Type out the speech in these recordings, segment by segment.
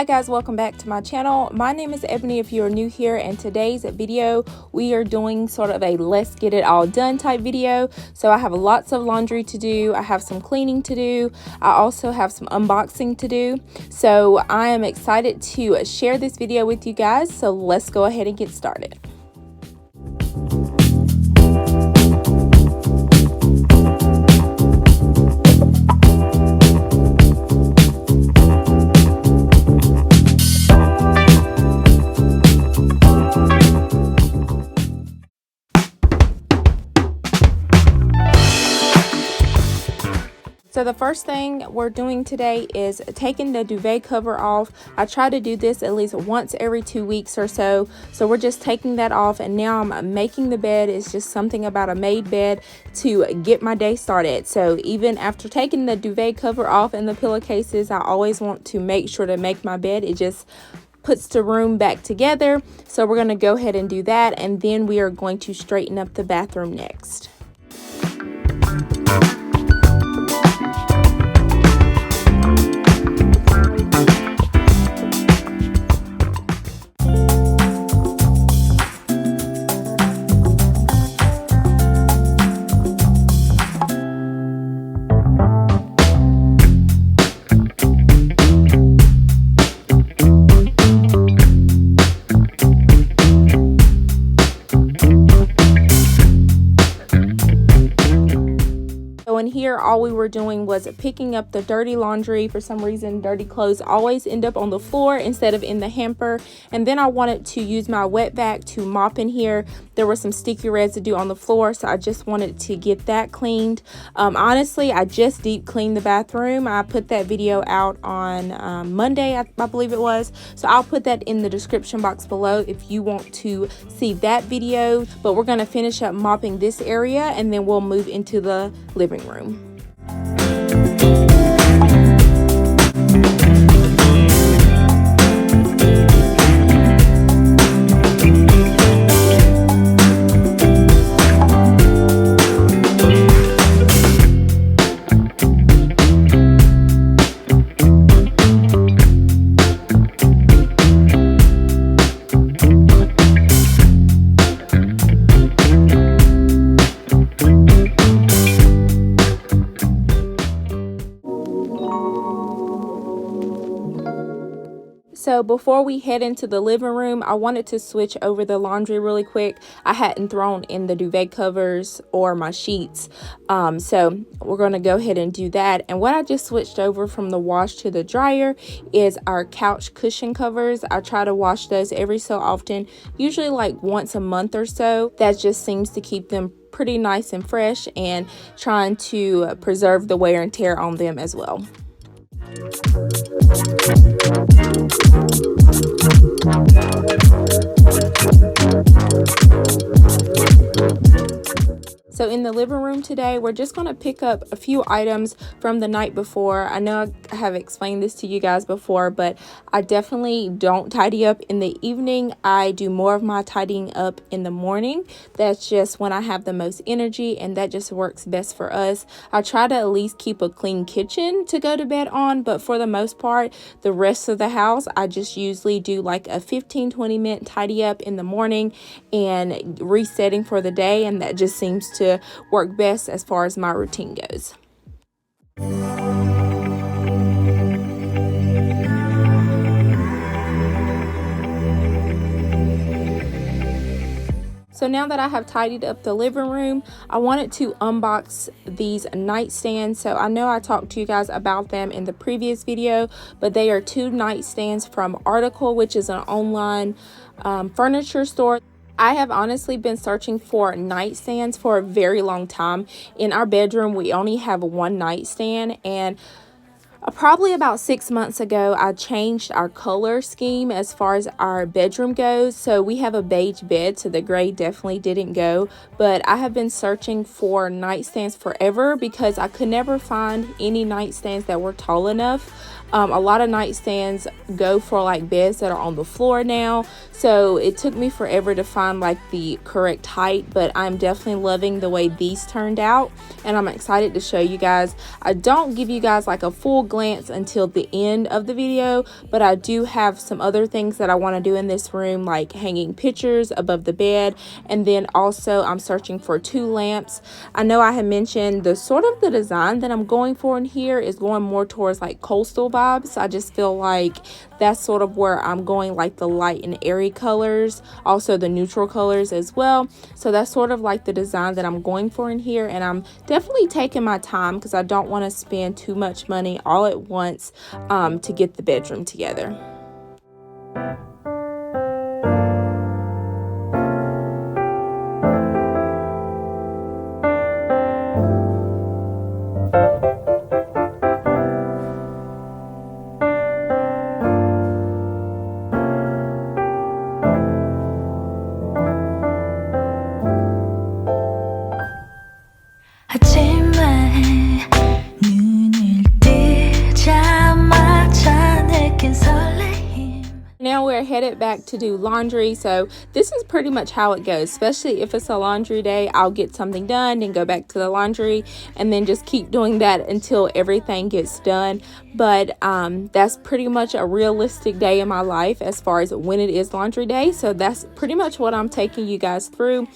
Hi guys, welcome back to my channel. My name is Ebony if you are new here, and today's video we are doing sort of a let's get it all done type video. So I have lots of laundry to do, I have some cleaning to do, I also have some unboxing to do. So I am excited to share this video with you guys, so let's go ahead and get started. So the first thing we're doing today is taking the duvet cover off. I try to do this at least once every 2 weeks or so. So we're just taking that off, and now I'm making the bed. It's just something about a made bed to get my day started. So even after taking the duvet cover off and the pillowcases, I always want to make sure to make my bed. It just puts the room back together. So we're going to go ahead and do that, and then we are going to straighten up the bathroom next. So in here, all we were doing was picking up the dirty laundry. For some reason, dirty clothes always end up on the floor instead of in the hamper. And then I wanted to use my wet vac to mop in here. There was some sticky residue on the floor, so I just wanted to get that cleaned. Honestly, I just deep cleaned the bathroom. I put that video out on Monday, I believe it was. So I'll put that in the description box below if you want to see that video. But we're going to finish up mopping this area, and then we'll move into the living room. So before we head into the living room, I wanted to switch over the laundry really quick. I hadn't thrown in the duvet covers or my sheets. So we're going to go ahead and do that. And what I just switched over from the wash to the dryer is our couch cushion covers. I try to wash those every so often, usually like once a month or so. That just seems to keep them pretty nice and fresh, and trying to preserve the wear and tear on them as well. So in the living room today, we're just going to pick up a few items from the night before. I know I have explained this to you guys before, but I definitely don't tidy up in the evening. I do more of my tidying up in the morning. That's just when I have the most energy, and that just works best for us. I try to at least keep a clean kitchen to go to bed on, but for the most part, the rest of the house, I just usually do like a 15-20 minute tidy up in the morning and resetting for the day, and that just seems to work best as far as my routine goes. So now that I have tidied up the living room, I wanted to unbox these nightstands. So I know I talked to you guys about them in the previous video, but they are two nightstands from Article, which is an online furniture store. I have honestly been searching for nightstands for a very long time. In our bedroom, we only have one nightstand, and probably about 6 months ago, I changed our color scheme as far as our bedroom goes. So we have a beige bed, so the gray definitely didn't go. But I have been searching for nightstands forever because I could never find any nightstands that were tall enough. A lot of nightstands go for like beds that are on the floor now, so it took me forever to find like the correct height, but I'm definitely loving the way these turned out, and I'm excited to show you guys. I don't give you guys like a full glance until the end of the video, but I do have some other things that I want to do in this room, like hanging pictures above the bed, and then also I'm searching for 2 lamps. I know I had mentioned the sort of the design that I'm going for in here is going more towards like coastal vibes. I just feel like that's sort of where I'm going, like the light and airy colors, also the neutral colors as well. So that's sort of like the design that I'm going for in here, and I'm definitely taking my time because I don't want to spend too much money all at once to get the bedroom together. Now we're headed back to do laundry, so this is pretty much how it goes, especially if it's a laundry day. I'll get something done and go back to the laundry and then just keep doing that until everything gets done. But that's pretty much a realistic day in my life as far as when it is laundry day, so that's pretty much what I'm taking you guys through.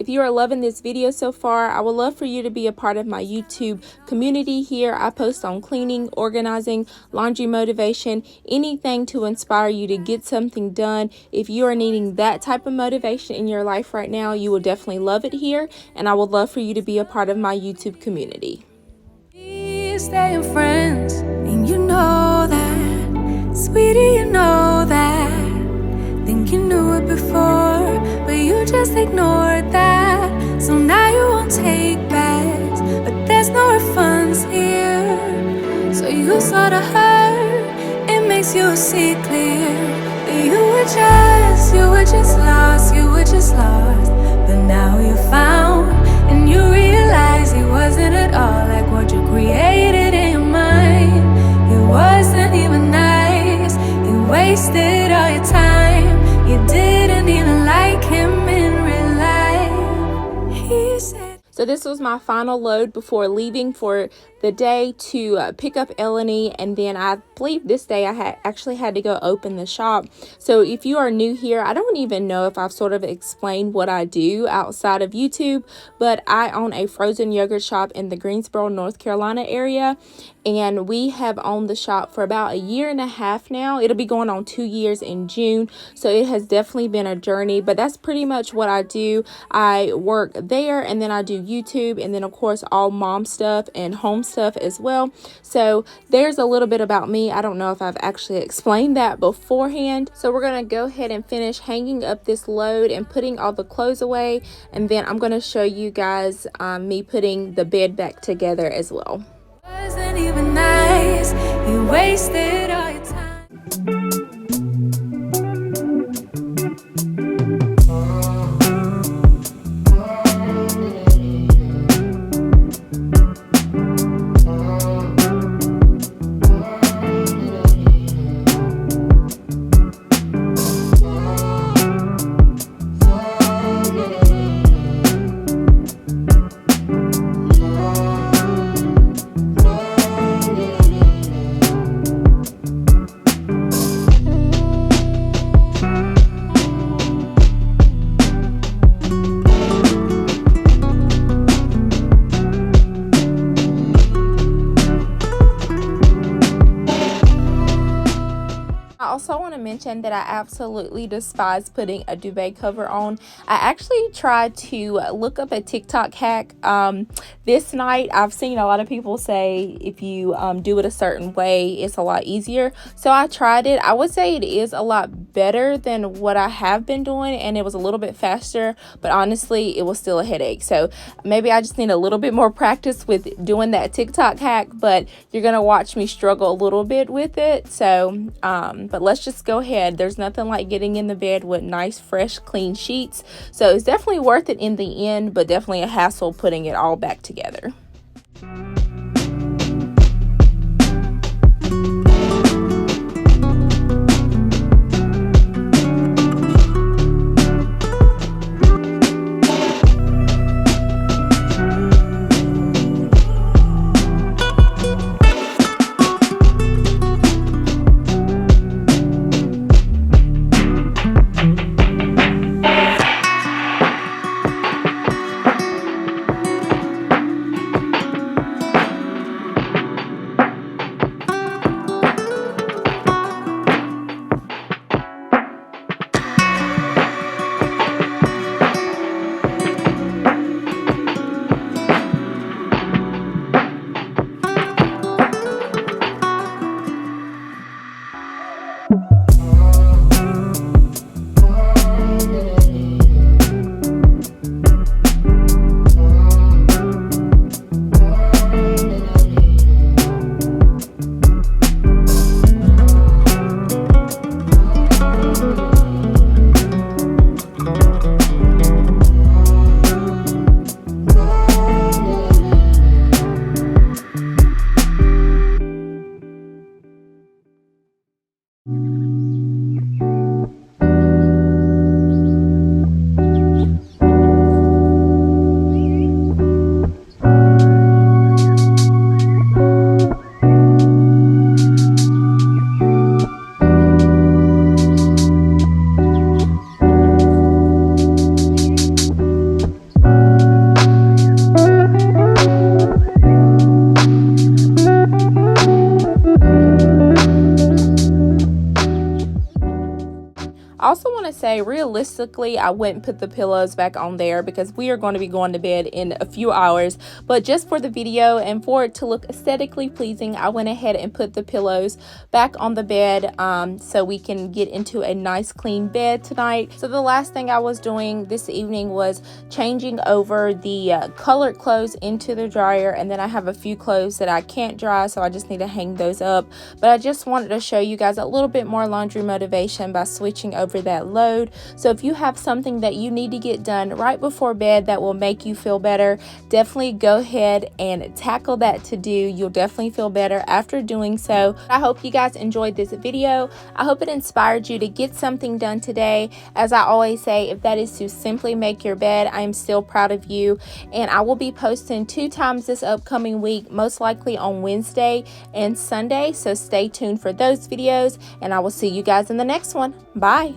If you are loving this video so far, I would love for you to be a part of my YouTube community here. I post on cleaning, organizing, laundry motivation, anything to inspire you to get something done. If you are needing that type of motivation in your life right now, you will definitely love it here, and I would love for you to be a part of my YouTube community. Staying friends, and you know that, sweetie, you know that. Think you knew it before, but you just ignored that. So now you won't take backs, but there's no refunds here. So you saw the hurt, it makes you see clear that you were just lost. But now you found, and you realize it wasn't at all like what you created in your mind. It wasn't even nice, you wasted all your time. You didn't even like him in real life. He said. So this was my final load before leaving for the day to pick up Eleni, and then I believe this day I actually had to go open the shop. So if you are new here, I don't even know if I've sort of explained what I do outside of YouTube, but I own a frozen yogurt shop in the Greensboro, North Carolina area, and we have owned the shop for about 1.5 years now. It'll be going on 2 years in June, so it has definitely been a journey, but that's pretty much what I do. I work there, and then I do YouTube, and then of course all mom stuff and home stuff as well. So there's a little bit about me. I don't know if I've actually explained that beforehand. So we're gonna go ahead and finish hanging up this load and putting all the clothes away, and then I'm gonna show you guys me putting the bed back together as well. Wasn't even nice, you wasted all your time. Also want to mention that I absolutely despise putting a duvet cover on. I actually tried to look up a TikTok hack this night. I've seen a lot of people say if you do it a certain way, it's a lot easier. So I tried it. I would say it is a lot better than what I have been doing, and it was a little bit faster, but honestly, it was still a headache. So maybe I just need a little bit more practice with doing that TikTok hack, but you're gonna watch me struggle a little bit with it. So but let's just go ahead. There's nothing like getting in the bed with nice, fresh, clean sheets. So it's definitely worth it in the end, but definitely a hassle putting it all back together. I also want to say, realistically, I wouldn't put the pillows back on there because we are going to be going to bed in a few hours. But just for the video and for it to look aesthetically pleasing, I went ahead and put the pillows back on the bed so we can get into a nice clean bed tonight. So the last thing I was doing this evening was changing over the colored clothes into the dryer, and then I have a few clothes that I can't dry, so I just need to hang those up. But I just wanted to show you guys a little bit more laundry motivation by switching over that load. So if you have something that you need to get done right before bed that will make you feel better, definitely go ahead and tackle that to do. You'll definitely feel better after doing so. I hope you guys enjoyed this video. I hope it inspired you to get something done today. As I always say, if that is to simply make your bed, I am still proud of you. And I will be posting 2 times this upcoming week, most likely on Wednesday and Sunday. So stay tuned for those videos, and I will see you guys in the next one. Bye.